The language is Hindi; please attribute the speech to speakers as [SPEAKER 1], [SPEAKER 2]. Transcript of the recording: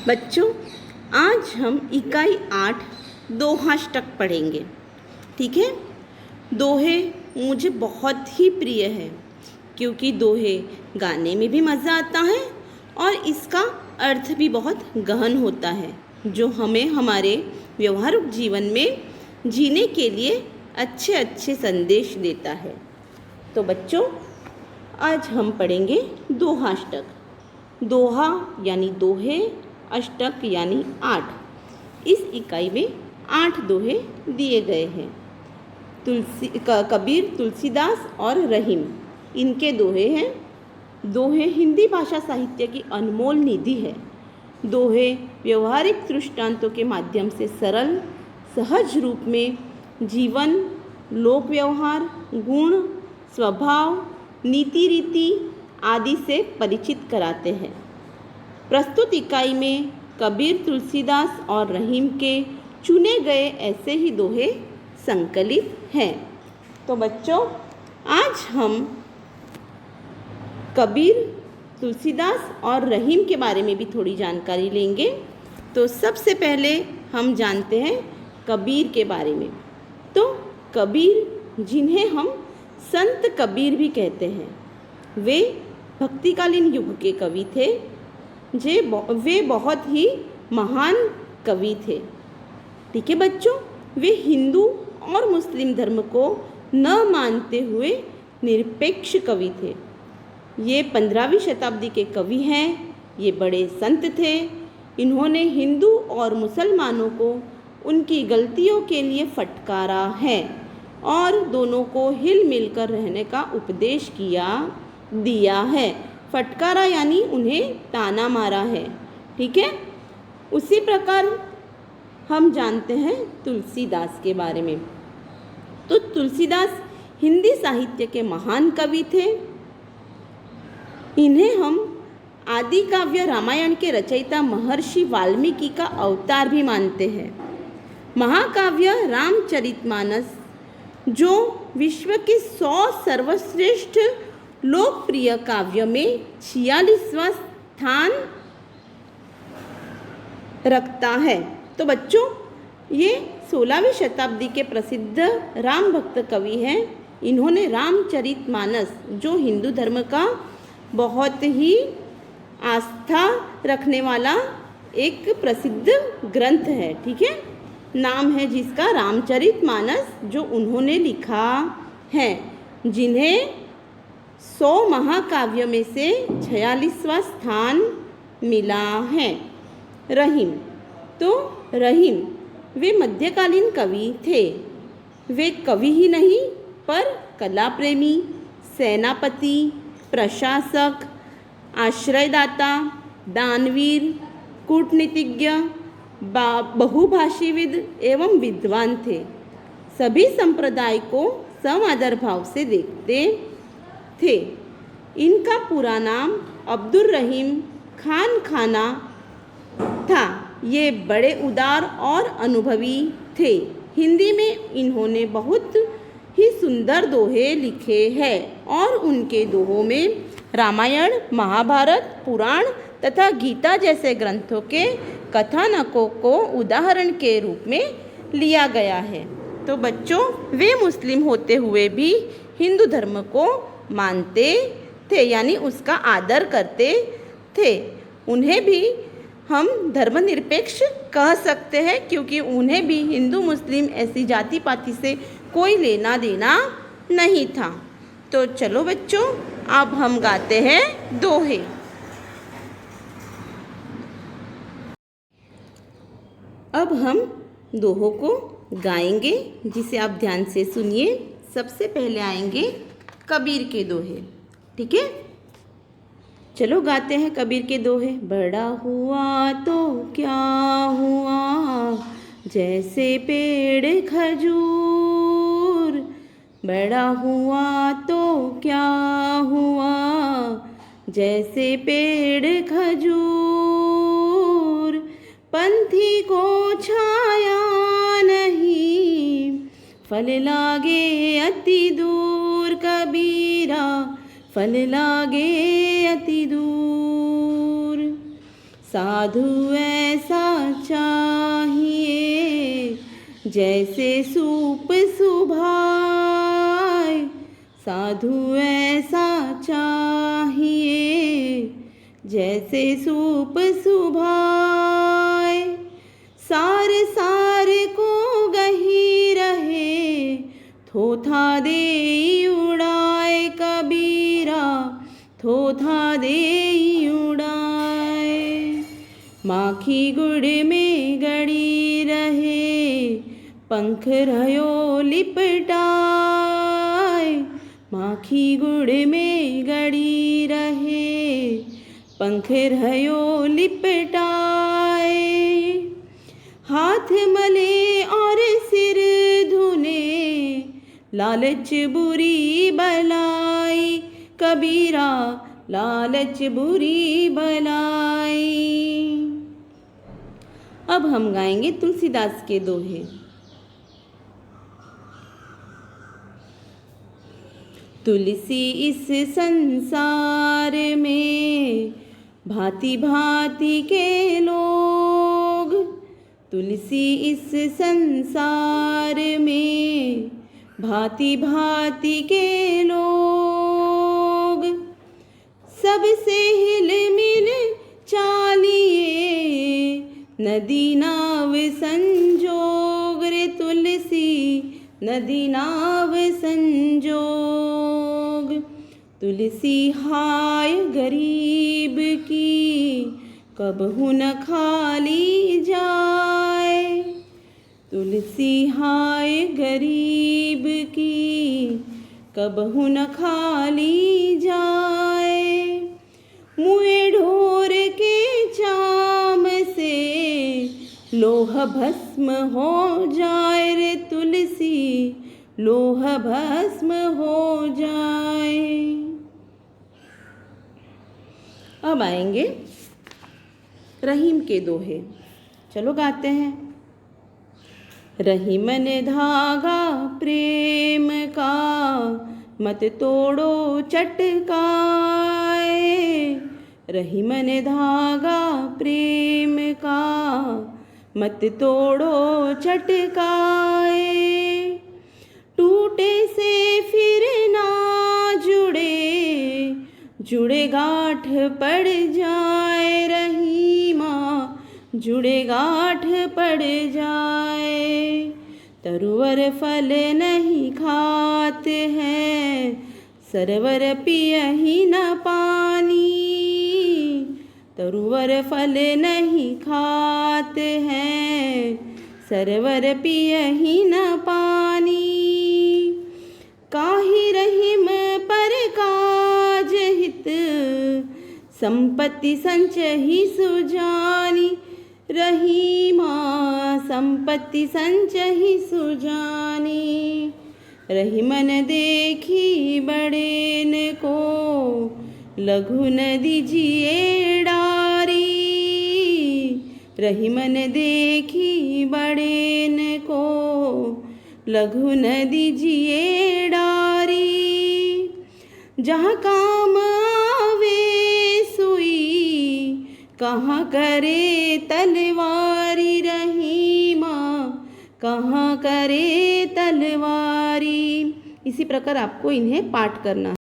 [SPEAKER 1] बच्चों, आज हम इकाई 8 दोहाष्टक पढ़ेंगे। ठीक है। दोहे मुझे बहुत ही प्रिय है क्योंकि दोहे गाने में भी मज़ा आता है और इसका अर्थ भी बहुत गहन होता है जो हमें हमारे व्यवहारिक जीवन में जीने के लिए अच्छे अच्छे संदेश देता है। तो बच्चों, आज हम पढ़ेंगे दोहाष्टक। दोहा यानी दोहे, अष्टक यानी 8। इस इकाई में 8 दोहे दिए गए हैं। कबीर, तुलसीदास और रहीम इनके दोहे हैं। दोहे हिंदी भाषा साहित्य की अनमोल निधि है। दोहे व्यवहारिक दृष्टांतों के माध्यम से सरल सहज रूप में जीवन, लोक व्यवहार, गुण, स्वभाव, नीति रीति आदि से परिचित कराते हैं। प्रस्तुत इकाई में कबीर, तुलसीदास और रहीम के चुने गए ऐसे ही दोहे संकलित हैं। तो बच्चों, आज हम कबीर, तुलसीदास और रहीम के बारे में भी थोड़ी जानकारी लेंगे। तो सबसे पहले हम जानते हैं कबीर के बारे में। तो कबीर, जिन्हें हम संत कबीर भी कहते हैं, वे भक्तिकालीन युग के कवि थे। वे बहुत ही महान कवि थे। ठीक है बच्चों, वे हिंदू और मुस्लिम धर्म को न मानते हुए निरपेक्ष कवि थे। ये 15वीं शताब्दी के कवि हैं। ये बड़े संत थे। इन्होंने हिंदू और मुसलमानों को उनकी गलतियों के लिए फटकारा है और दोनों को हिल मिलकर रहने का उपदेश दिया है। फटकारा यानी उन्हें ताना मारा है। ठीक है। उसी प्रकार हम जानते हैं तुलसीदास के बारे में। तो तुलसीदास हिंदी साहित्य के महान कवि थे। इन्हें हम आदि काव्य रामायण के रचयिता महर्षि वाल्मीकि का अवतार भी मानते हैं। महाकाव्य रामचरितमानस, जो विश्व के 100 सर्वश्रेष्ठ लोकप्रिय काव्य में 46वां स्थान रखता है। तो बच्चों, ये 16वीं शताब्दी के प्रसिद्ध राम भक्त कवि हैं। इन्होंने रामचरितमानस, जो हिंदू धर्म का बहुत ही आस्था रखने वाला एक प्रसिद्ध ग्रंथ है, ठीक है, नाम है जिसका रामचरितमानस, जो उन्होंने लिखा है, जिन्हें 100 महाकाव्य में से 46वां स्थान मिला है। रहीम, तो रहीम वे मध्यकालीन कवि थे। वे कवि ही नहीं पर कला प्रेमी, सेनापति, प्रशासक, आश्रयदाता, दानवीर, कूटनीतिज्ञ, बहुभाषीविद एवं विद्वान थे। सभी संप्रदाय को समादर भाव से देखते थे। इनका पूरा नाम अब्दुल रहीम खान खाना था। ये बड़े उदार और अनुभवी थे। हिंदी में इन्होंने बहुत ही सुंदर दोहे लिखे हैं और उनके दोहों में रामायण, महाभारत, पुराण तथा गीता जैसे ग्रंथों के कथानकों को उदाहरण के रूप में लिया गया है। तो बच्चों, वे मुस्लिम होते हुए भी हिंदू धर्म को मानते थे, यानी उसका आदर करते थे। उन्हें भी हम धर्मनिरपेक्ष कह सकते हैं क्योंकि उन्हें भी हिंदू मुस्लिम ऐसी जाति पाति से कोई लेना देना नहीं था। तो चलो बच्चों, अब हम गाते हैं दोहे। अब हम दोहों को गाएंगे, जिसे आप ध्यान से सुनिए। सबसे पहले आएंगे कबीर के दोहे। ठीक है, चलो गाते हैं कबीर के दोहे। बड़ा हुआ तो क्या हुआ, जैसे पेड़ खजूर। बड़ा हुआ तो क्या हुआ, जैसे पेड़ खजूर। पंथी को छाया नहीं, फल लागे अति दूर। कबीरा, फल लागे अति दूर। साधु ऐसा चाहिए जैसे सूप सुभाए। साधु ऐसा चाहिए जैसे सूप सुभाए। सार सार को गही रहे थोथा दे उड़ाए। कबीरा थोथा दे उड़ाए। माखी गुड़ में गड़ी रहे पंख रहो लिपटाए। माखी गुड़ में गड़ी रहे पंख रहो लिपटाए। हाथ मले और सिर धुने लालच बुरी बलाई। कबीरा लालच बुरी बलाई। अब हम गाएंगे तुलसीदास के दोहे। तुलसी इस संसार में भांति भांति के लोग। तुलसी इस संसार में भांति भांति के लोग। सबसे हिल मिल चालिए नदी नाव संजोग। रे तुलसी नदी नाव संजोग। तुलसी हाय गरीब की कबहु न खाली जाए। तुलसी हाय गरीब की कबहु न खाली जाए। मुए ढोर के चाम से लोह भस्म हो जाए। रे तुलसी लोह भस्म हो जाए। अब आएंगे रहीम के दोहे। चलो गाते हैं। रहीमन धागा प्रेम का मत तोड़ो चटकाए। रहीमन धागा प्रेम का मत तोड़ो चटकाए। टूटे से फिर ना जुड़े, जुड़े गांठ पड़ जाए। रहीमा जुड़े गांठ पड़ जाए। तरुवर फल नहीं खाते हैं, सरवर पियहि न पानी। तरुवर फल नहीं खाते हैं, सरवर पियहि न पानी। काहि रहीम पर काज हित, संपत्ति संचहि सुजानी। रहीमा संपत्ति संचहि सुजानी। रहीमन देखी बड़ेन को, लघु न दीजिए डारी। रहीमन देखी बड़ेन को, लघु न दीजिए डारी। जहाँ काम आवे सुई, कहाँ करे तलवारी। रहीमा कहाँ करे तलवारी। इसी प्रकार आपको इन्हें पाठ करना है।